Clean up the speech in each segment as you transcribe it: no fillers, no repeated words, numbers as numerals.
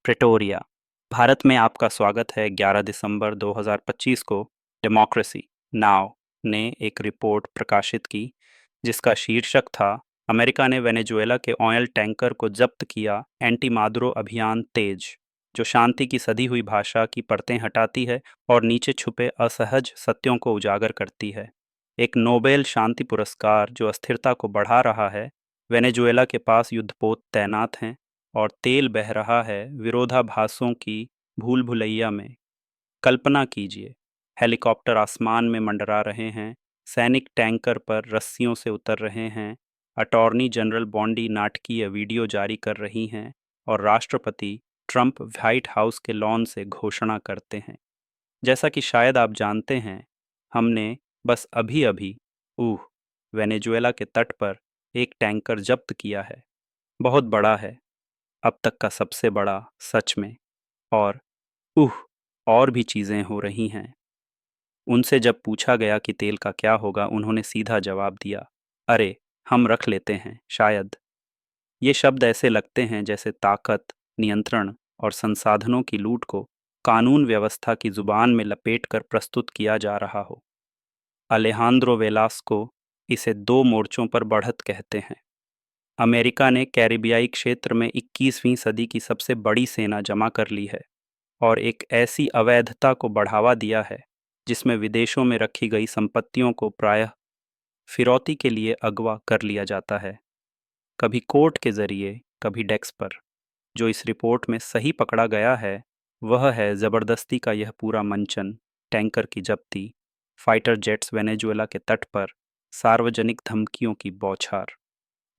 Pretoria, Bharat में आपका स्वागत है। 11 दिसंबर 2025 को डेमोक्रेसी नाउ ने एक रिपोर्ट प्रकाशित की जिसका शीर्षक था अमेरिका ने वेनेजुएला के ऑयल टैंकर को जब्त किया, एंटी मादुरो अभियान तेज, जो शांति की सधी हुई भाषा की परतें हटाती है और नीचे छुपे असहज सत्यों को उजागर करती है। एक नोबेल शांति पुरस्कार जो अस्थिरता को बढ़ा रहा है। वेनेजुएला के पास युद्धपोत तैनात हैं और तेल बह रहा है विरोधाभासों की भूल भुलैया में। कल्पना कीजिए, हेलीकॉप्टर आसमान में मंडरा रहे हैं, सैनिक टैंकर पर रस्सियों से उतर रहे हैं, अटॉर्नी जनरल बॉन्डी नाटकीय वीडियो जारी कर रही हैं और राष्ट्रपति ट्रंप व्हाइट हाउस के लॉन से घोषणा करते हैं। जैसा कि शायद आप जानते हैं, हमने बस अभी अभी वेनेजुएला के तट पर एक टैंकर जब्त किया है। बहुत बड़ा है, अब तक का सबसे बड़ा, सच में। और उह और भी चीजें हो रही हैं। उनसे जब पूछा गया कि तेल का क्या होगा, उन्होंने सीधा जवाब दिया, अरे हम रख लेते हैं शायद। ये शब्द ऐसे लगते हैं जैसे ताकत, नियंत्रण और संसाधनों की लूट को कानून व्यवस्था की जुबान में लपेटकर प्रस्तुत किया जा रहा हो। अलेहांद्रो वेलास्को इसे दो मोर्चों पर बढ़त कहते हैं। अमेरिका ने कैरिबियाई क्षेत्र में 21वीं सदी की सबसे बड़ी सेना जमा कर ली है और एक ऐसी अवैधता को बढ़ावा दिया है जिसमें विदेशों में रखी गई संपत्तियों को प्रायः फिरौती के लिए अगवा कर लिया जाता है, कभी कोर्ट के जरिए, कभी डेस्क पर। जो इस रिपोर्ट में सही पकड़ा गया है वह है जबरदस्ती का यह पूरा मंचन, टैंकर की जब्ती, फाइटर जेट्स वेनेजुएला के तट पर, सार्वजनिक धमकियों की बौछार।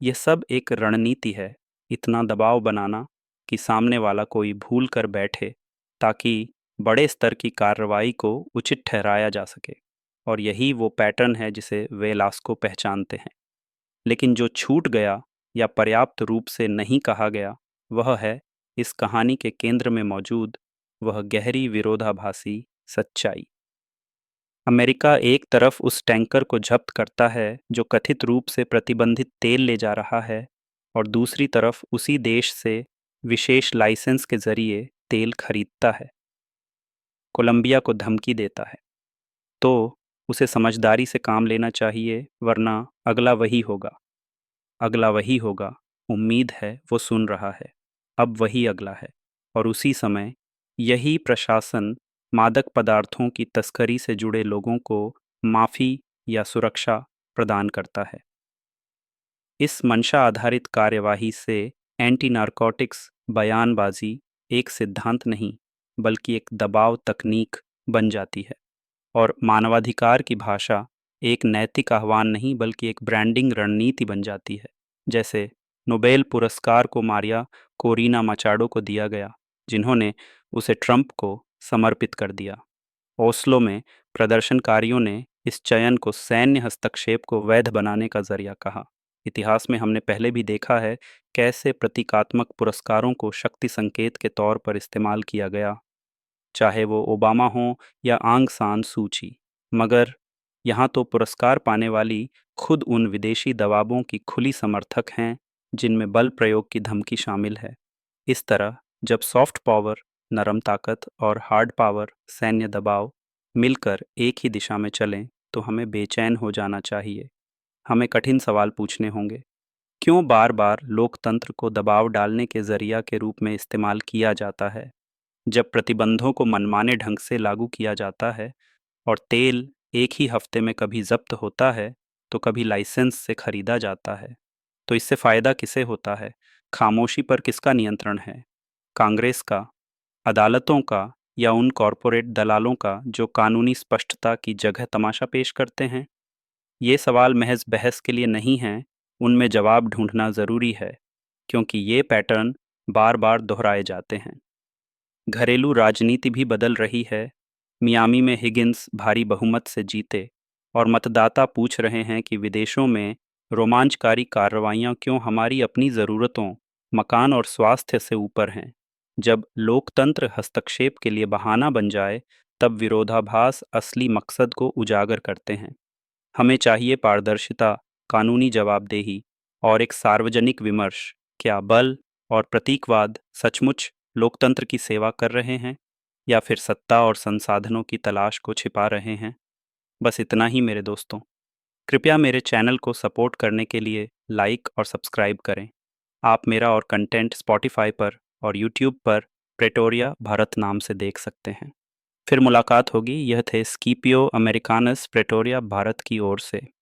यह सब एक रणनीति है, इतना दबाव बनाना कि सामने वाला कोई भूल कर बैठे ताकि बड़े स्तर की कार्रवाई को उचित ठहराया जा सके। और यही वो पैटर्न है जिसे वेलास्को पहचानते हैं। लेकिन जो छूट गया या पर्याप्त रूप से नहीं कहा गया वह है इस कहानी के केंद्र में मौजूद वह गहरी विरोधाभासी सच्चाई। अमेरिका एक तरफ उस टैंकर को जब्त करता है जो कथित रूप से प्रतिबंधित तेल ले जा रहा है और दूसरी तरफ उसी देश से विशेष लाइसेंस के जरिए तेल खरीदता है, कोलंबिया को धमकी देता है। तो उसे समझदारी से काम लेना चाहिए, वरना अगला वही होगा। अगला वही होगा, उम्मीद है वो सुन रहा है। अब वही अगला है। और उसी समय यही प्रशासन मादक पदार्थों की तस्करी से जुड़े लोगों को माफ़ी या सुरक्षा प्रदान करता है। इस मंशा आधारित कार्यवाही से एंटी नारकोटिक्स बयानबाजी एक सिद्धांत नहीं बल्कि एक दबाव तकनीक बन जाती है और मानवाधिकार की भाषा एक नैतिक आह्वान नहीं बल्कि एक ब्रांडिंग रणनीति बन जाती है। जैसे नोबेल पुरस्कार को मारिया कोरिना माचाडो को दिया गया, जिन्होंने उसे ट्रंप को समर्पित कर दिया। ओस्लो में प्रदर्शनकारियों ने इस चयन को सैन्य हस्तक्षेप को वैध बनाने का जरिया कहा। इतिहास में हमने पहले भी देखा है कैसे प्रतीकात्मक पुरस्कारों को शक्ति संकेत के तौर पर इस्तेमाल किया गया, चाहे वो ओबामा हो या आंग सान सूची। मगर यहाँ तो पुरस्कार पाने वाली खुद उन विदेशी दबावों की खुली समर्थक हैं जिनमें बल प्रयोग की धमकी शामिल है। इस तरह जब सॉफ्ट पावर, नरम ताकत और हार्ड पावर, सैन्य दबाव मिलकर एक ही दिशा में चलें तो हमें बेचैन हो जाना चाहिए। हमें कठिन सवाल पूछने होंगे। क्यों बार बार लोकतंत्र को दबाव डालने के जरिया के रूप में इस्तेमाल किया जाता है, जब प्रतिबंधों को मनमाने ढंग से लागू किया जाता है और तेल एक ही हफ्ते में कभी जब्त होता है तो कभी लाइसेंस से खरीदा जाता है। तो इससे फायदा किसे होता है? खामोशी पर किसका नियंत्रण है? कांग्रेस का, अदालतों का, या उन कॉरपोरेट दलालों का जो कानूनी स्पष्टता की जगह तमाशा पेश करते हैं? ये सवाल महज बहस के लिए नहीं हैं, उनमें जवाब ढूंढना जरूरी है, क्योंकि ये पैटर्न बार बार दोहराए जाते हैं। घरेलू राजनीति भी बदल रही है। मियामी में हिगिंस भारी बहुमत से जीते और मतदाता पूछ रहे हैं कि विदेशों में रोमांचकारी कार्रवाइयां क्यों हमारी अपनी ज़रूरतों, मकान और स्वास्थ्य से ऊपर हैं। जब लोकतंत्र हस्तक्षेप के लिए बहाना बन जाए, तब विरोधाभास असली मकसद को उजागर करते हैं। हमें चाहिए पारदर्शिता, कानूनी जवाबदेही और एक सार्वजनिक विमर्श। क्या बल और प्रतीकवाद सचमुच लोकतंत्र की सेवा कर रहे हैं या फिर सत्ता और संसाधनों की तलाश को छिपा रहे हैं? बस इतना ही मेरे दोस्तों। कृपया मेरे चैनल को सपोर्ट करने के लिए लाइक और सब्सक्राइब करें। आप मेरा और कंटेंट स्पॉटिफाई पर और यूट्यूब पर प्रेटोरिया भारत नाम से देख सकते हैं। फिर मुलाकात होगी। यह थे स्कीपियो अमेरिकानस प्रेटोरिया भारत की ओर से।